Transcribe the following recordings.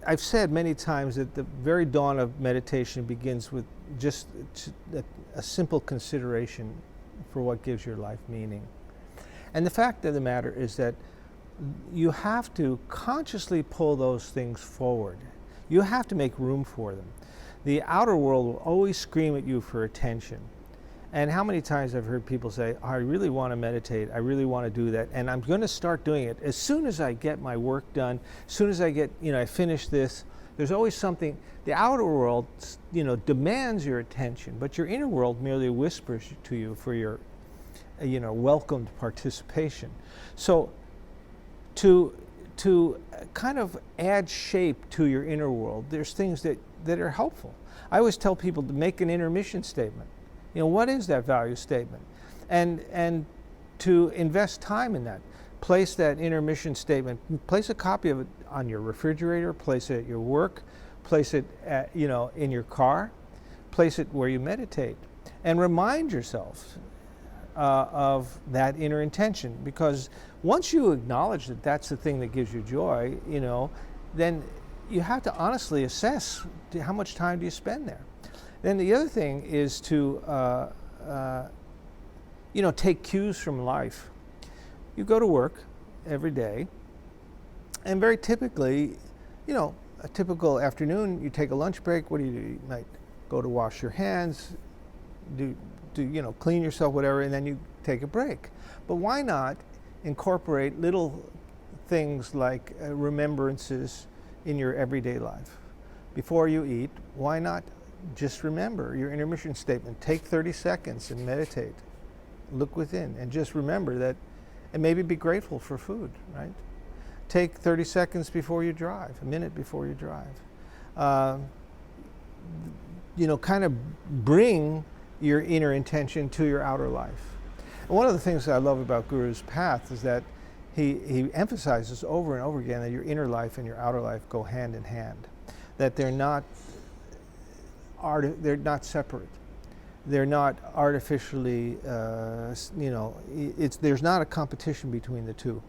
I've said many times that the very dawn of meditation begins with just a simple consideration for what gives your life meaning. And the fact of the matter is that you have to consciously pull those things forward. You have to make room for them. The outer world will always scream at you for attention. And how many times I've heard people say, I really want to meditate, I really want to do that, and I'm going to start doing it as soon as I get my work done, as soon as I get, I finish this. There's always something. The outer world, demands your attention, but your inner world merely whispers to you for your, welcomed participation. So to kind of add shape to your inner world, there's things that are helpful. I always tell people to make an inner mission statement. What is that value statement? And to invest time in that. Place that inner mission statement, place a copy of it on your refrigerator, place it at your work, place it at, in your car, place it where you meditate. And remind yourself of that inner intention, because once you acknowledge that that's the thing that gives you joy, then you have to honestly assess how much time do you spend there. Then the other thing is to, take cues from life. You go to work every day, and very typically, a typical afternoon, you take a lunch break. What do? You might go to wash your hands, clean yourself, whatever, and then you take a break. But why not incorporate little things like remembrances in your everyday life? Before you eat, why not just remember your intermission statement? Take 30 seconds and meditate. Look within and just remember that, and maybe be grateful for food, right? Take 30 seconds before you drive, a minute before you drive. Kind of bring your inner intention to your outer life. And one of the things that I love about Guru's path is that he emphasizes over and over again that your inner life and your outer life go hand in hand, that they're not separate. They're not artificially, there's not a competition between the two.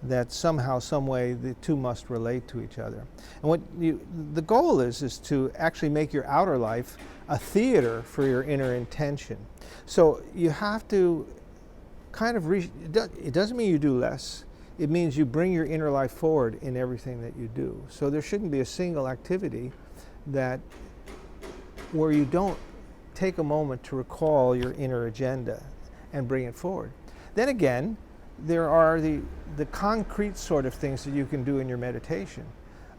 That somehow, some way, the two must relate to each other. And the goal is to actually make your outer life a theater for your inner intention. So you have to kind of it doesn't mean you do less. It means you bring your inner life forward in everything that you do. So there shouldn't be a single activity where you don't take a moment to recall your inner agenda and bring it forward. Then again, there are the concrete sort of things that you can do in your meditation.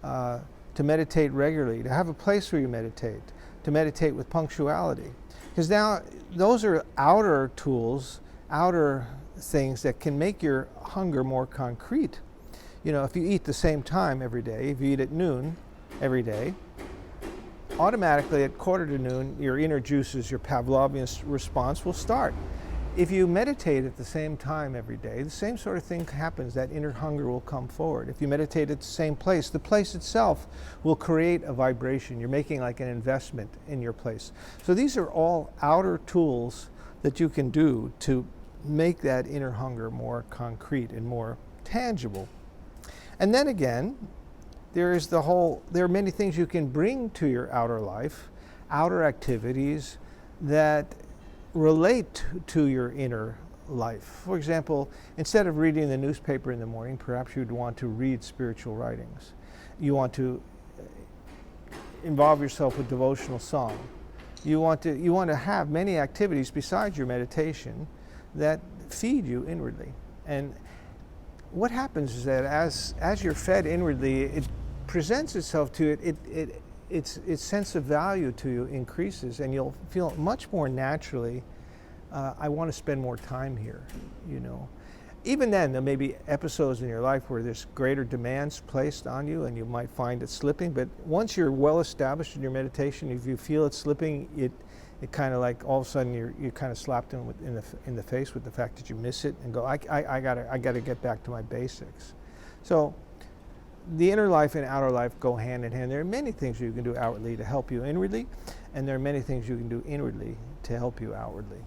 To meditate regularly, to have a place where you meditate, to meditate with punctuality. Because now those are outer tools, outer things that can make your hunger more concrete. If you eat the same time every day, if you eat at noon every day, automatically at quarter to noon, your inner juices, your Pavlovian response will start. If you meditate at the same time every day, the same sort of thing happens. That inner hunger will come forward. If you meditate at the same place, the place itself will create a vibration. You're making like an investment in your place. So these are all outer tools that you can do to make that inner hunger more concrete and more tangible. And then again, there are many things you can bring to your outer life, outer activities that relate to your inner life. For example, instead of reading the newspaper in the morning, perhaps you'd want to read spiritual writings. You want to involve yourself with devotional song. You want to have many activities besides your meditation that feed you inwardly. And what happens is that as you're fed inwardly, it presents itself to its sense of value to you increases, and you'll feel much more naturally, I want to spend more time here, Even then, there may be episodes in your life where there's greater demands placed on you and you might find it slipping, but once you're well established in your meditation, if you feel it slipping, it kind of like all of a sudden you're kind of slapped in the face with the fact that you miss it and go, I gotta get back to my basics. So the inner life and outer life go hand in hand. There are many things you can do outwardly to help you inwardly, and there are many things you can do inwardly to help you outwardly.